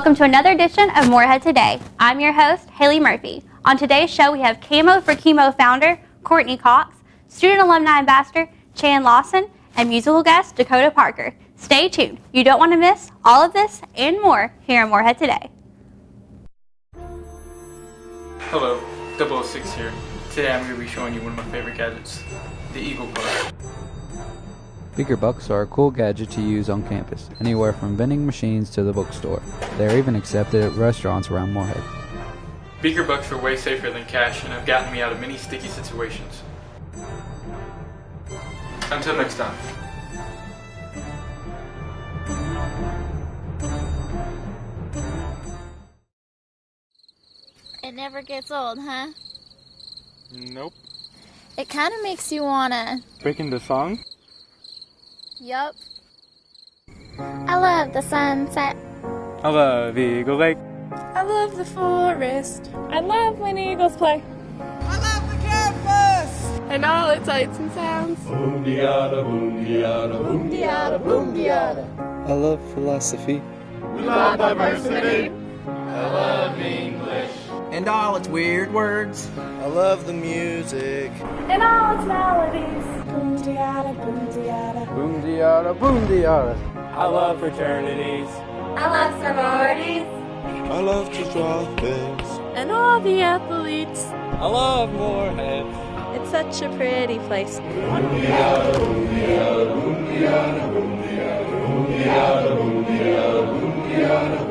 Welcome to another edition of Morehead Today. I'm your host, Haley Murphy. On today's show, we have Camo for Chemo founder, Courtney Cox, student alumni ambassador, Lawson, and musical guest, Dakota Parker. Stay tuned. You don't want to miss all of this and more here on Morehead Today. Hello, 006 here. Today I'm going to be showing you one of my favorite gadgets, the Eagle Card. Beaker bucks are a cool gadget to use on campus, anywhere from vending machines to the bookstore. They are even accepted at restaurants around Morehead. Beaker bucks are way safer than cash and have gotten me out of many sticky situations. Until next time. It never gets old, huh? Nope. It kind of makes you wanna... Breaking the song? Yup. I love the sunset. I love Eagle Lake. I love the forest. I love when eagles play. I love the campus! And all its lights and sounds. Boom-de-yada, boom-de-yada, boom-de-yada, boom-de-yada. I love philosophy. We love diversity. I love English. And all its weird words. I love the music. And all its melodies. Boom-de-yada, boom-de-yada. Boom-de-yada, boom-de-yada. I love fraternities. I love sororities. I love to draw things. And all the athletes. I love Morehead. It's such a pretty place. Boom-de-yada, boom-de-yada, boom-de-yada, boom-de-yada, boom-de-yada, boom-de-yada, boom-de-yada, boom-de-yada.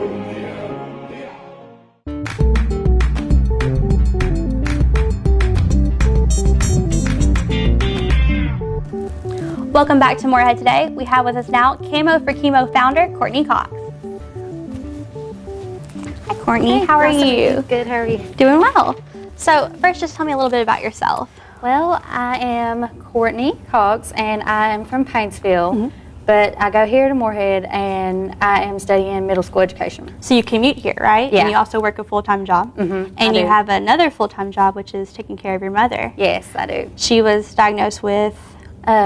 Welcome back to Morehead Today. We have with us now Camo for Chemo founder, Courtney Cox. Hi, Courtney. How are you? Good. How are you? Doing well. So first, just tell me a little bit about yourself. Well, I am Courtney Cox, and I am from Paintsville, but I go here to Morehead, and I am studying middle school education. So you commute here, right? Yeah. And you also work a full-time job. And you have another full-time job, which is taking care of your mother. Yes, I do. She was diagnosed with...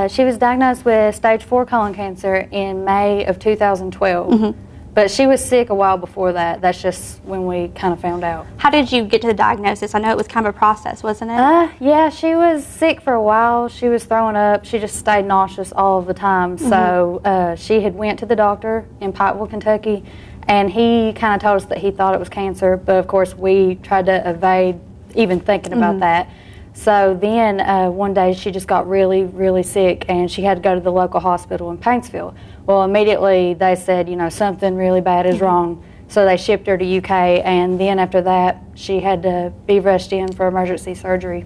She was diagnosed with stage 4 colon cancer in May of 2012. But she was sick a while before that. That's just when we kind of found out. How did you get to the diagnosis? I know it was kind of a process, wasn't it? Yeah, she was sick for a while. She was throwing up. She just stayed nauseous all of the time. So she had went to the doctor in Pikeville, Kentucky, and he kind of told us that he thought it was cancer. But, of course, we tried to evade even thinking about that. So then one day she just got really, really sick, and she had to go to the local hospital in Paintsville. Well, immediately they said, you know, something really bad is wrong. So they shipped her to UK, and then after that she had to be rushed in for emergency surgery.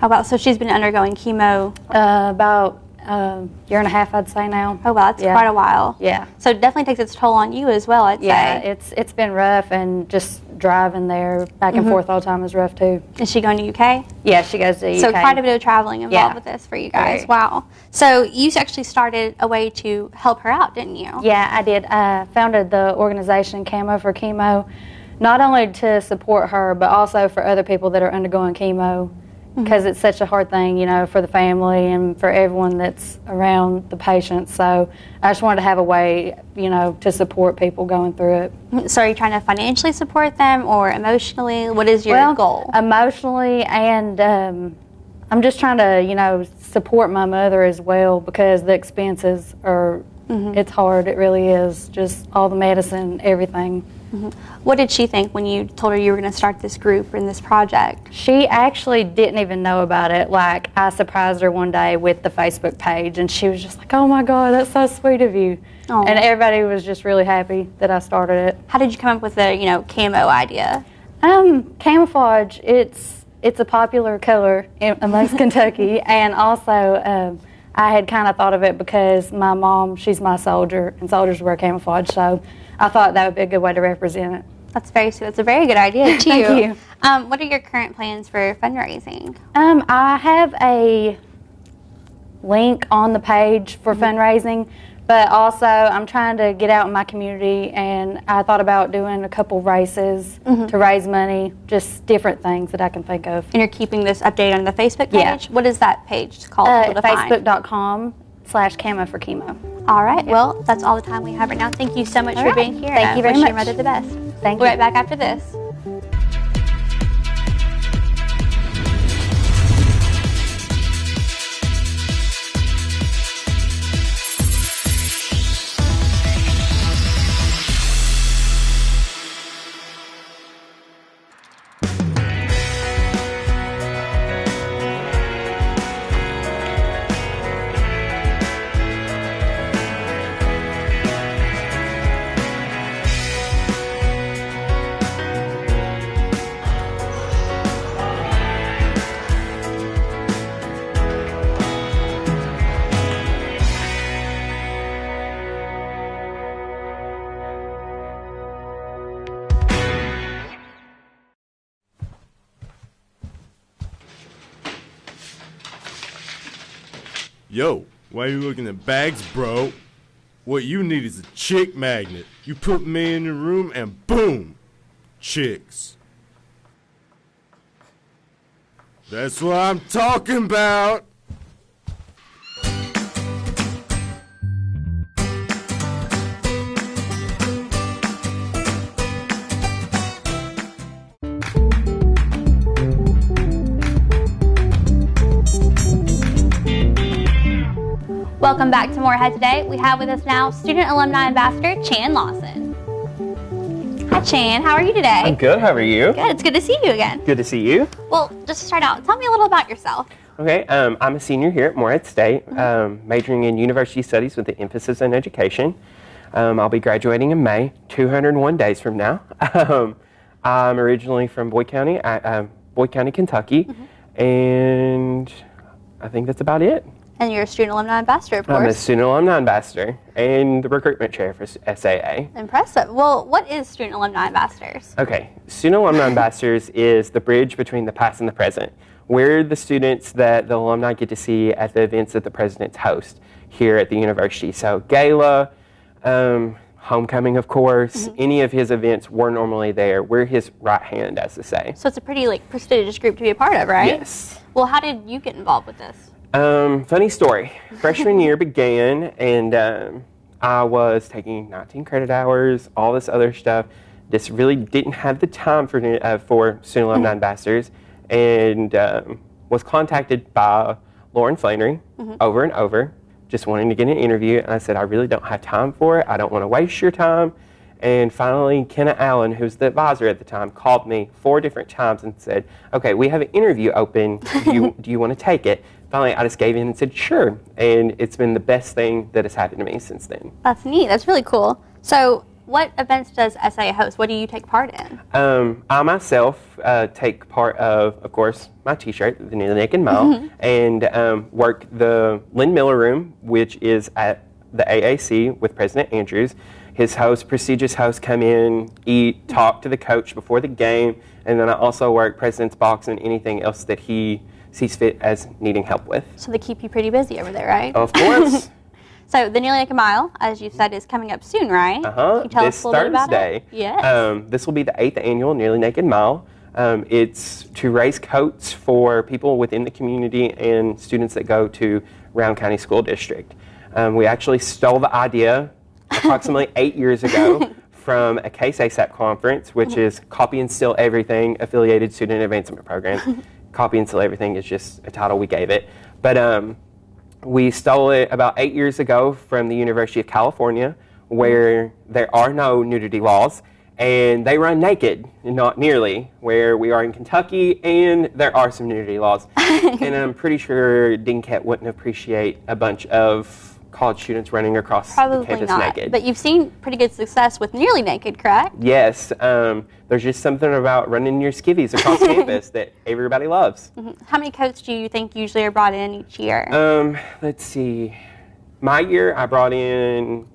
Oh, wow. So she's been undergoing chemo? About a year and a half, I'd say now. Oh, wow. That's quite a while. Yeah. So it definitely takes its toll on you as well, I'd say. Yeah, it's been rough, and just driving there back and forth all the time is rough too. Is she going to UK? Yeah, she goes to UK. So quite a bit of traveling involved with this for you guys. Right. Wow. So you actually started a way to help her out, didn't you? Yeah, I did. I founded the organization Camo for Chemo, not only to support her, but also for other people that are undergoing chemo, because it's such a hard thing, you know, for the family and for everyone that's around the patient. So I just wanted to have a way, you know, to support people going through it. So are you trying to financially support them or emotionally? What is your goal? Emotionally, and I'm just trying to, you know, support my mother as well, because the expenses are, it's hard. It really is. Just all the medicine, everything. What did she think when you told her you were going to start this group and this project? She actually didn't even know about it. Like, I surprised her one day with the Facebook page, and she was just like, oh my God, that's so sweet of you. Aww. And everybody was just really happy that I started it. How did you come up with the, you know, camo idea? Camouflage, it's a popular color amongst Kentucky, and also I had kind of thought of it because my mom, she's my soldier, and soldiers wear camouflage, so I thought that would be a good way to represent it. That's very sweet. That's a very good idea, too. Thank you. What are your current plans for fundraising? I have a link on the page for fundraising, but also I'm trying to get out in my community, and I thought about doing a couple races to raise money, just different things that I can think of. And you're keeping this updated on the Facebook page? Yeah. What is that page called? Facebook.com/Camo for Chemo. All right. Well, that's all the time we have right now. Thank you so much for being here. Thank you very much. much. Your mother the best. Thank you. We'll be right back after this. Yo, why are you looking at bags, bro? What you need is a chick magnet. You put me in the room and boom, chicks. That's what I'm talking about. Welcome back to Morehead Today. We have with us now Student Alumni Ambassador Chan Lawson. Hi Chan, how are you today? I'm good, how are you? Good, it's good to see you again. Good to see you. Well, just to start out, tell me a little about yourself. Okay, I'm a senior here at Morehead State, majoring in university studies with an emphasis in education. I'll be graduating in May, 201 days from now. I'm originally from Boyd County, Kentucky, and I think that's about it. And you're a Student Alumni Ambassador, of course. I'm a Student Alumni Ambassador and the recruitment chair for SAA. Impressive. Well, what is Student Alumni Ambassadors? Okay, Student Alumni Ambassadors is the bridge between the past and the present. We're the students that the alumni get to see at the events that the presidents host here at the university. So gala, homecoming, of course, any of his events, we're normally there. We're his right hand, as to say. So it's a pretty prestigious group to be a part of, right? Yes. Well, how did you get involved with this? Funny story. Freshman year began, and I was taking 19 credit hours, all this other stuff. Just really didn't have the time for Student Alumni Ambassadors, and was contacted by Lauren Flannery over and over, just wanting to get an interview. And I said, I really don't have time for it. I don't want to waste your time. And finally, Kenna Allen, who's the advisor at the time, called me 4 different times and said, okay, we have an interview open. Do you want to take it? Finally, I just gave in and said, sure. And it's been the best thing that has happened to me since then. That's neat. That's really cool. So what events does SAA host? What do you take part in? I myself take part of course, my T-shirt, the Nearly Naked Mile, and work the Lynn Miller Room, which is at the AAC with President Andrews. His hosts, prestigious hosts, come in, eat, talk to the coach before the game, and then I also work President's Box and anything else that he sees fit as needing help with. So they keep you pretty busy over there, right? Of course. So the Nearly Naked Mile, as you said, is coming up soon, right? Can you tell us a little bit about it? Yes. This will be the 8th annual Nearly Naked Mile. It's to raise coats for people within the community and students that go to Round County School District. We actually stole the idea approximately 8 years ago from a case ASAP conference, which is Copy and Steal Everything Affiliated Student Advancement Program. Copy and Steal Everything is just a title we gave it. But we stole it about 8 years ago from the University of California, where there are no nudity laws, and they run naked, not nearly, where we are in Kentucky, and there are some nudity laws. And I'm pretty sure DNCAT wouldn't appreciate a bunch of college students running across the campus naked. But you've seen pretty good success with Nearly Naked, correct? Yes. There's just something about running your skivvies across campus that everybody loves. How many coats do you think usually are brought in each year? Let's see. My year, I brought in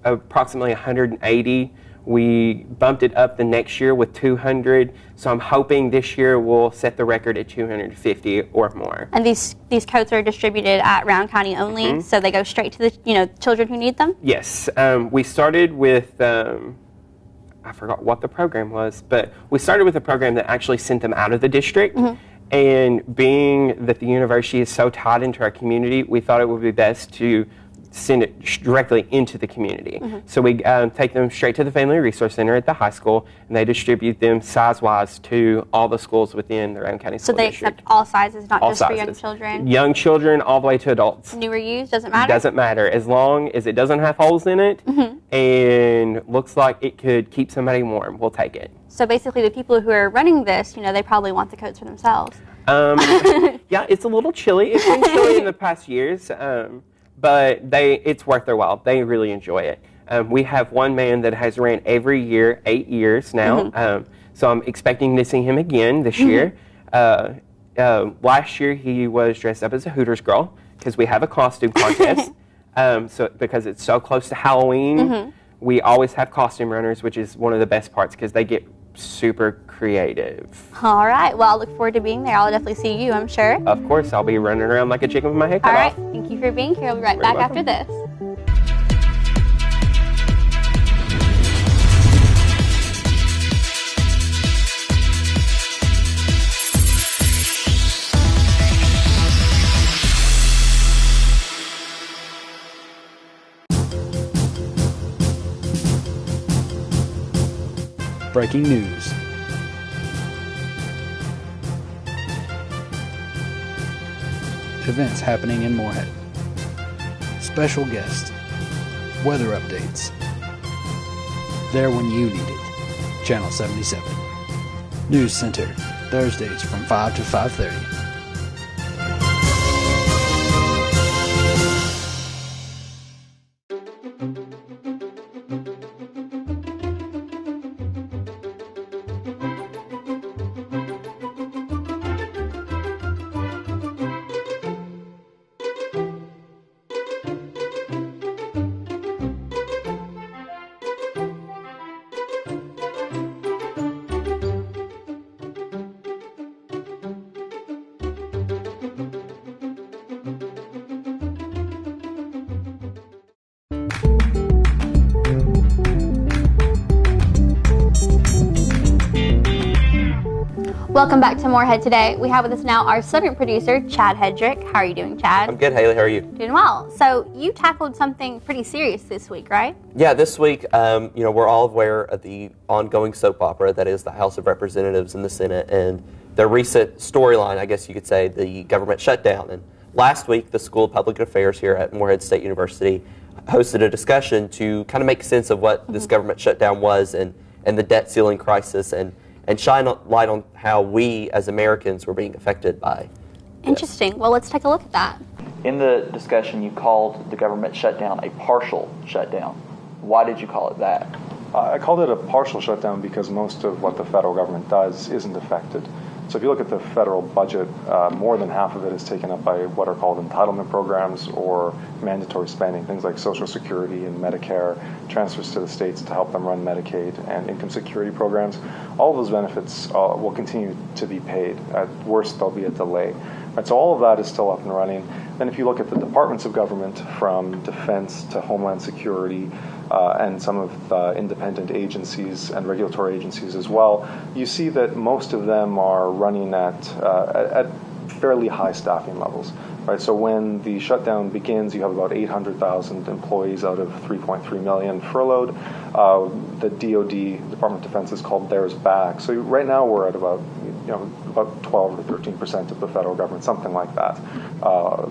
approximately 180. We bumped it up the next year with 200. So I'm hoping this year we'll set the record at 250 or more. And these coats are distributed at Round County only, so they go straight to the children who need them? Yes. We started with I forgot what the program was, but we started with a program that actually sent them out of the district. And being that the university is so tied into our community, we thought it would be best to send it directly into the community. So we take them straight to the Family Resource Center at the high school, and they distribute them size-wise to all the schools within the Round County School District. So they accept all sizes, not all just sizes. for young children? Young children all the way to adults. New or used, doesn't matter? Doesn't matter, as long as it doesn't have holes in it and looks like it could keep somebody warm, we'll take it. So basically the people who are running this, they probably want the coats for themselves. Yeah, it's a little chilly. It's been chilly in the past years, but it's worth their while. They really enjoy it. We have one man that has ran every year, 8 years now, so I'm expecting to see him again this year. Last year he was dressed up as a Hooters girl because we have a costume contest. Because it's so close to Halloween, we always have costume runners, which is one of the best parts because they get super creative. All right. Well, I look forward to being there. I'll definitely see you, I'm sure. Of course, I'll be running around like a chicken with my head cut off. All right. Thank you for being here. I'll be right back after this. Breaking news. Events happening in Morehead. Special guests. Weather updates. There when you need it. Channel 77. News Center. Thursdays from 5 to 5:30. Welcome back to Morehead Today. We have with us now our subject producer, Chad Hedrick. How are you doing, Chad? I'm good, Haley. How are you? Doing well. So you tackled something pretty serious this week, right? Yeah, this week, we're all aware of the ongoing soap opera that is the House of Representatives and the Senate, and their recent storyline, I guess you could say, the government shutdown. And last week, the School of Public Affairs here at Morehead State University hosted a discussion to kind of make sense of what this government shutdown was and the debt ceiling crisis and shine a light on how we as Americans were being affected by this. Interesting. Well, let's take a look at that. In the discussion, you called the government shutdown a partial shutdown. Why did you call it that? I called it a partial shutdown because most of what the federal government does isn't affected. So if you look at the federal budget, more than half of it is taken up by what are called entitlement programs or mandatory spending, things like Social Security and Medicare, transfers to the states to help them run Medicaid and income security programs. All of those benefits will continue to be paid. At worst, there'll be a delay. Right, so all of that is still up and running. Then if you look at the departments of government, from defense to homeland security, and some of the independent agencies and regulatory agencies as well, you see that most of them are running at fairly high staffing levels. Right, so when the shutdown begins, you have about 800,000 employees out of 3.3 million furloughed. The DoD, Department of Defense, is called theirs back. So right now we're at about 12 to 13% of the federal government, something like that,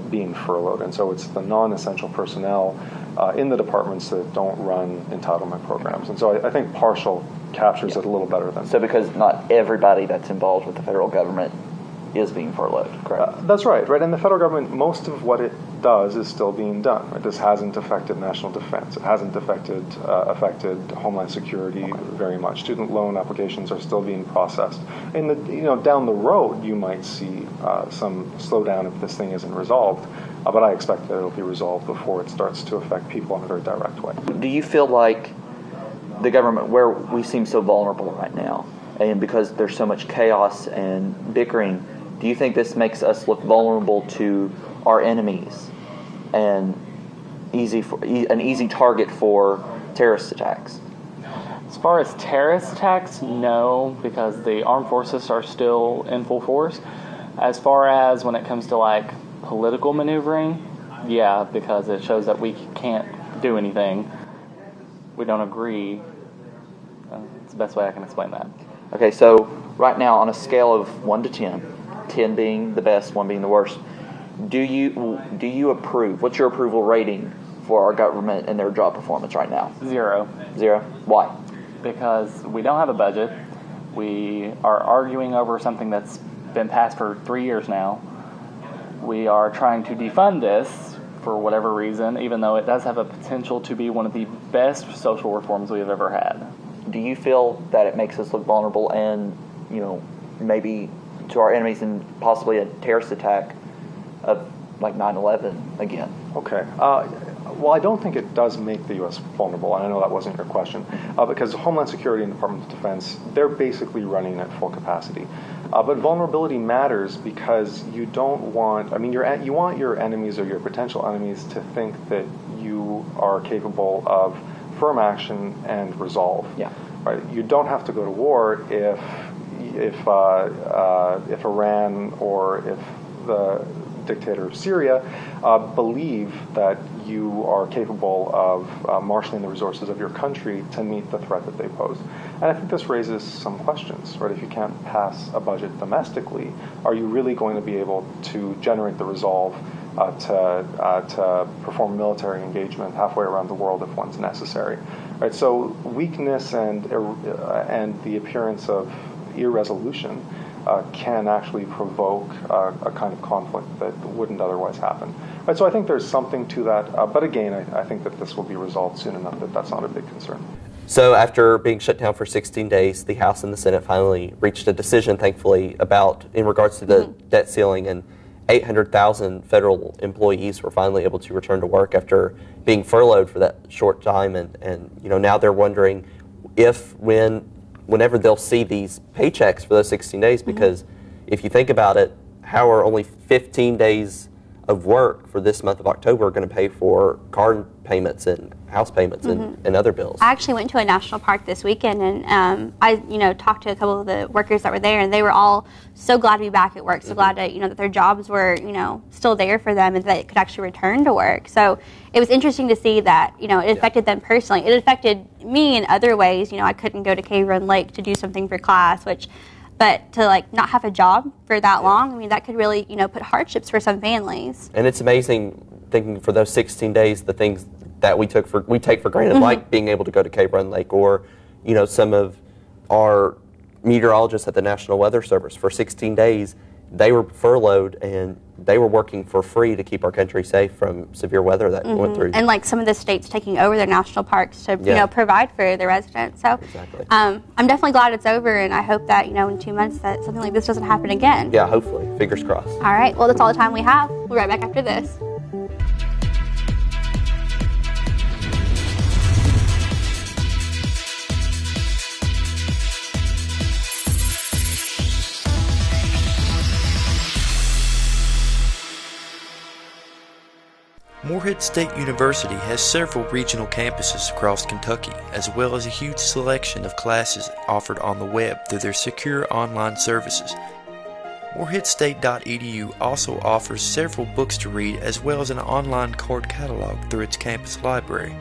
being furloughed. And so it's the non-essential personnel in the departments that don't run entitlement programs. And so I think partial captures it a little better than. So because not everybody that's involved with the federal government is being furloughed, correct? That's right. And the federal government, most of what it does is still being done. Right? This hasn't affected national defense. It hasn't affected homeland security very much. Student loan applications are still being processed. In the down the road, you might see some slowdown if this thing isn't resolved. But I expect that it'll be resolved before it starts to affect people in a very direct way. Do you feel like the government, where we seem so vulnerable right now, and because there's so much chaos and bickering, do you think this makes us look vulnerable to our enemies and an easy target for terrorist attacks? As far as terrorist attacks, no, because the armed forces are still in full force. As far as when it comes to political maneuvering, Yeah, because it shows that we can't do anything. We don't agree. It's the best way I can explain that. Okay, so right now on a scale of 1 to 10, 10 being the best, 1 being the worst, do you approve? What's your approval rating for our government and their job performance right now? 0. 0? Why? Because we don't have a budget. We are arguing over something that's been passed for 3 years now. We are trying to defund this for whatever reason, even though it does have a potential to be one of the best social reforms we have ever had. Do you feel that it makes us look vulnerable and, maybe to our enemies and possibly a terrorist attack of like 9/11 again? Okay. Well, I don't think it does make the U.S. vulnerable, and I know that wasn't your question, because Homeland Security and Department of Defense, they're basically running at full capacity. But vulnerability matters because you don't want, you want your enemies or your potential enemies to think that you are capable of firm action and resolve. Yeah. Right. You don't have to go to war if Iran or if the dictator of Syria believe that you are capable of marshaling the resources of your country to meet the threat that they pose. And I think this raises some questions, right? If you can't pass a budget domestically, are you really going to be able to generate the resolve to perform military engagement halfway around the world if one's necessary? Right. So weakness and the appearance of irresolution can actually provoke a kind of conflict that wouldn't otherwise happen. Right, so I think there's something to that, but again, I think that this will be resolved soon enough that that's not a big concern. So after being shut down for 16 days, the House and the Senate finally reached a decision, thankfully, in regards to the debt ceiling, and 800,000 federal employees were finally able to return to work after being furloughed for that short time, and now they're wondering whenever they'll see these paychecks for those 16 days, because if you think about it, how are only 15 days of work for this month of October going to pay for car payments and house payments and other bills? I actually went to a national park this weekend, and I talked to a couple of the workers that were there, and they were all so glad to be back at work, so glad to, that their jobs were, still there for them and that they could actually return to work. So it was interesting to see that, it affected them personally. It affected me in other ways. I couldn't go to Cave Run Lake to do something for class, but to not have a job for that long, that could really, put hardships for some families. And it's amazing thinking for those 16 days, the things that we take for granted, like being able to go to Cave Run Lake, or, some of our meteorologists at the National Weather Service for 16 days, they were furloughed and they were working for free to keep our country safe from severe weather that went through. And some of the states taking over their national parks to provide for their residents. So exactly. I'm definitely glad it's over, and I hope that in 2 months that something like this doesn't happen again. Yeah, hopefully. Fingers crossed. All right. Well, that's all the time we have. We'll be right back after this. Morehead State University has several regional campuses across Kentucky, as well as a huge selection of classes offered on the web through their secure online services. MoreheadState.edu also offers several books to read, as well as an online card catalog through its campus library.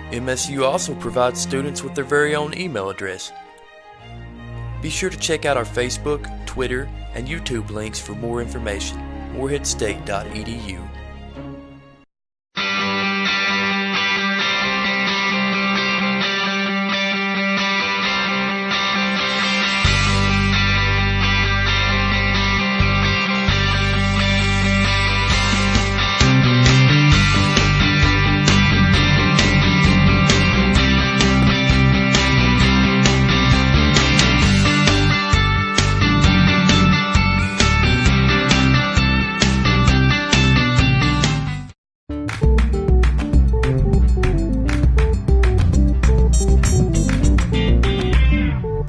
MSU also provides students with their very own email address. Be sure to check out our Facebook, Twitter, and YouTube links for more information. MoreheadState.edu.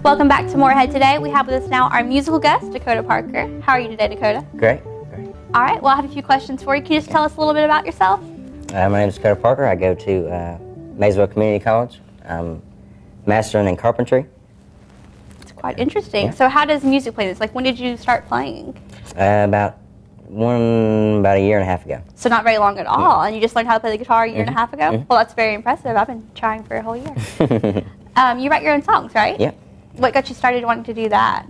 Welcome back to Morehead Today. We have with us now our musical guest, Dakota Parker. How are you today, Dakota? Great. All right, well, I have a few questions for you. Can you just tell us a little bit about yourself? My name is Dakota Parker. I go to Maysville Community College. I'm mastering in carpentry. It's quite interesting. Yeah. So how does music play this? When did you start playing? About One about a year and a half ago. So not very long at all, and you just learned how to play the guitar a year and a half ago? Well, that's very impressive. I've been trying for a whole year. You write your own songs, right? Yep. What got you started wanting to do that?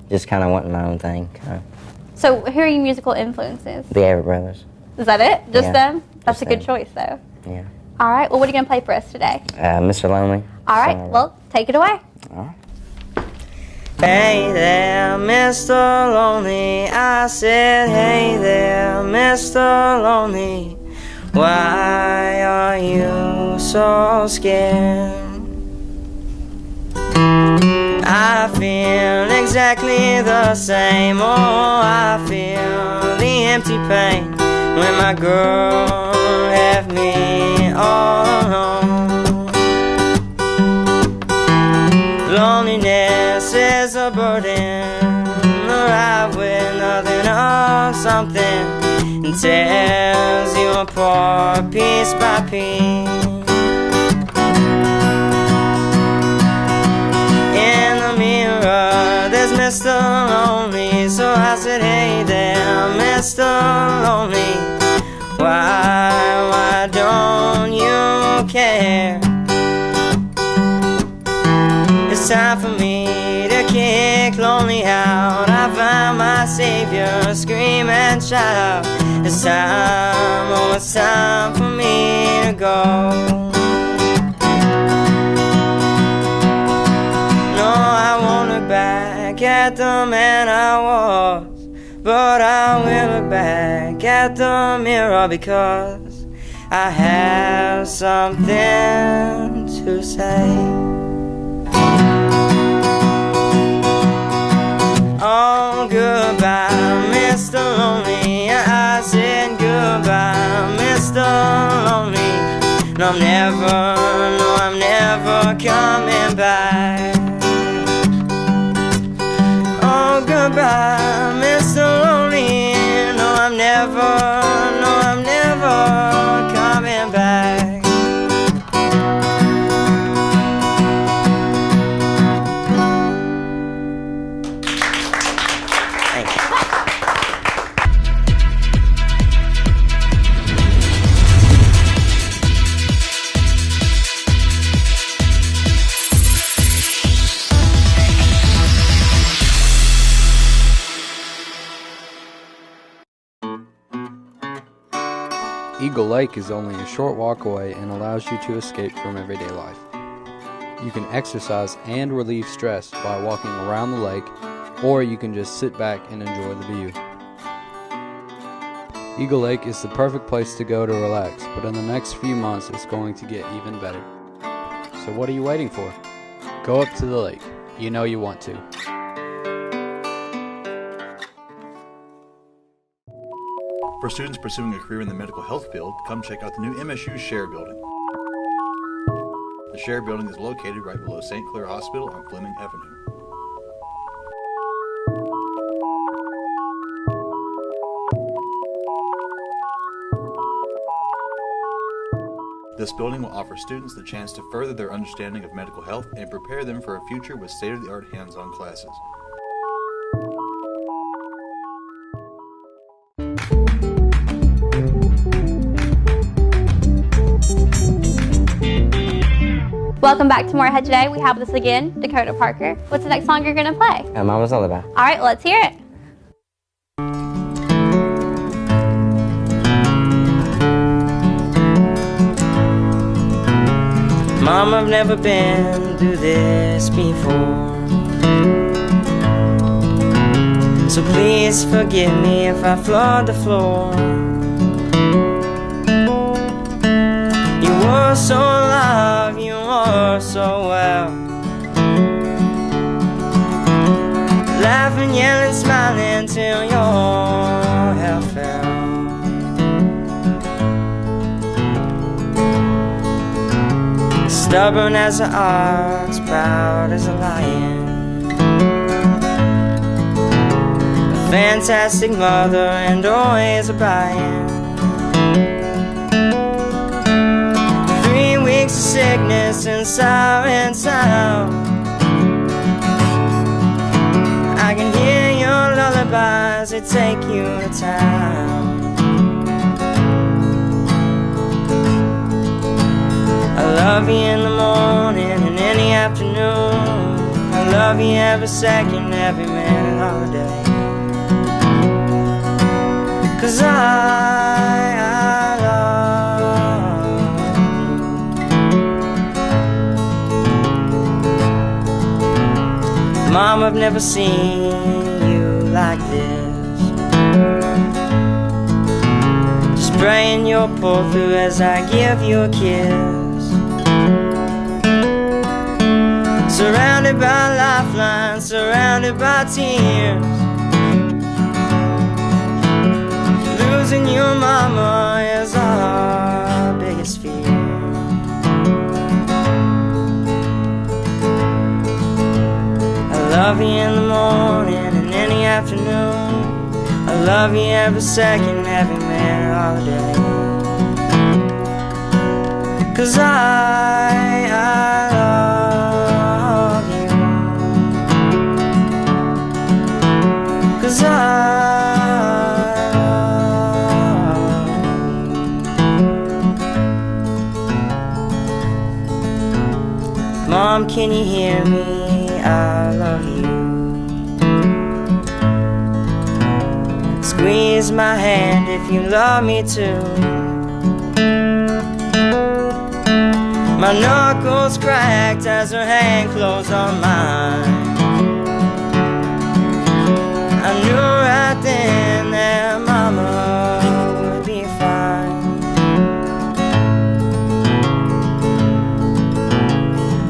Just kind of wanting my own thing. So who are your musical influences? The Everett Brothers. Is that it? Just them? That's just a good them. choice, though. Yeah. All right. Well, what are you going to play for us today? Mr. Lonely. All right. Well, take it away. All right. Hey there, Mr. Lonely. I said, hey there, Mr. Lonely. Why are you so scared? I feel exactly the same. Oh, I feel the empty pain when my girl left me all alone. Loneliness is a burden, arrived with nothing of something, and tears you apart piece by piece. In the mirror there's Mr. Lonely, so I said, hey there, Mr. Lonely, why don't you care? It's time for me to kick lonely out. I find my savior, scream and shout out. It's time, oh it's time for me to go. No, I won't look back at the man I was, but I will look back at the mirror because I have something to say. Oh, goodbye, Mr. Lonely. I said goodbye, Mr. Lonely. No, I'm never coming back. Oh, goodbye, Mr. Lonely. No, I'm never coming back. Eagle Lake is only a short walk away and allows you to escape from everyday life. You can exercise and relieve stress by walking around the lake, or you can just sit back and enjoy the view. Eagle Lake is the perfect place to go to relax, but in the next few months it's going to get even better. So what are you waiting for? Go up to the lake. You know you want to. For students pursuing a career in the medical health field, come check out the new MSU Share Building. The Share Building is located right below St. Clair Hospital on Fleming Avenue. This building will offer students the chance to further their understanding of medical health and prepare them for a future with state-of-the-art hands-on classes. Welcome back to Morehead Today. We have this again, Dakota Parker. What's the next song you're going to play? Mama's Lullaby. All right, let's hear it. Mom, I've never been through this before, so please forgive me if I flood the floor. You were so alive, you were so well, laughing, yelling, smiling till your hair fell. Stubborn as an ox, proud as a lion, a fantastic mother and always a buy-in. 3 weeks of sickness and siren sound, I can hear your lullaby does it take you to town? I love you in the morning and in the afternoon. I love you every second, every minute of the day. 'Cause I love you. Mom, I've never seen you like this. Just praying you'll pull through as I give you a kiss. Surrounded by lifelines, surrounded by tears. Losing your mama is our biggest fear. I love you in the morning and in the afternoon. I love you every second, every minute of the day. 'Cause I love you. 'Cause I Mom, can you hear me? I love you. Squeeze my hand if you love me too. My knuckles cracked as her hand closed on mine. I knew right then that Mama would be fine.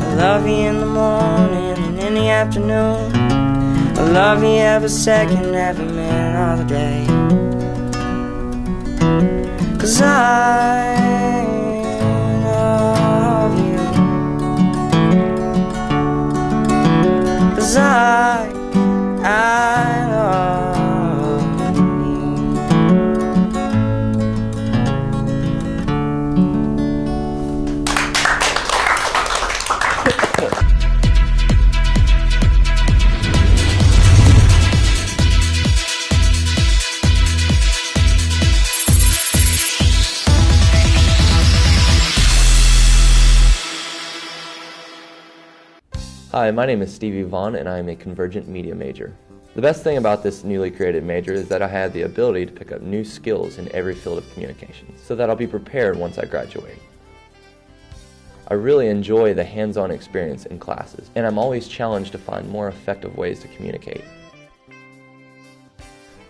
I love you in the morning and in the afternoon. I love you every second, every minute of the day. 'Cause I love you. 'Cause I love you. Hi, my name is Stevie Vaughn and I am a Convergent Media major. The best thing about this newly created major is that I have the ability to pick up new skills in every field of communications, so that I'll be prepared once I graduate. I really enjoy the hands-on experience in classes, and I'm always challenged to find more effective ways to communicate.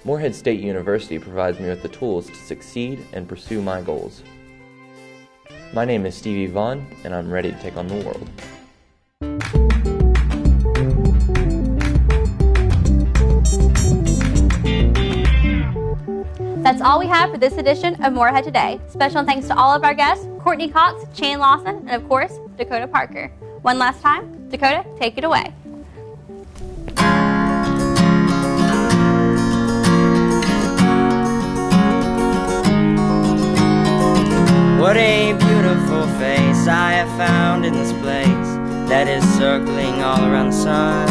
Morehead State University provides me with the tools to succeed and pursue my goals. My name is Stevie Vaughn, and I'm ready to take on the world. That's all we have for this edition of Morehead Today. Special thanks to all of our guests, Courtney Cox, Chan Lawson, and of course, Dakota Parker. One last time, Dakota, take it away. What a beautiful face I have found in this place that is circling all around the sun.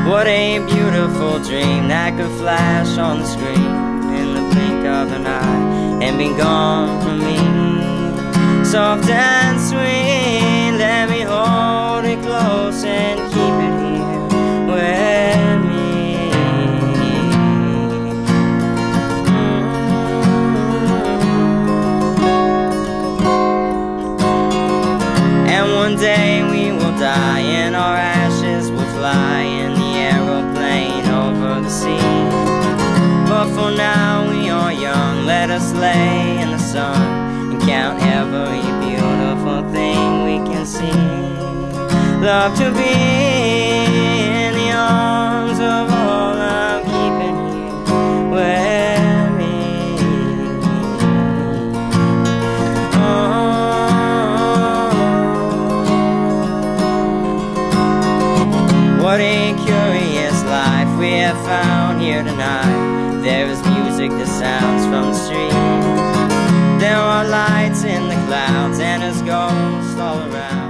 What a beautiful dream that could flash on the screen in the blink of an eye and be gone from me. Soft and sweet, let me hold it close and keep it here with me. And one day we will die and our ashes will fly in the aeroplane over the sea. But for now we are young, let us lay in the sun and count every beautiful thing we can see. Love to be in the arms of all I'm keeping here with me. What a curious life we have found here tonight. There is music that sounds from the street. There are lights in the clouds and there's ghosts all around.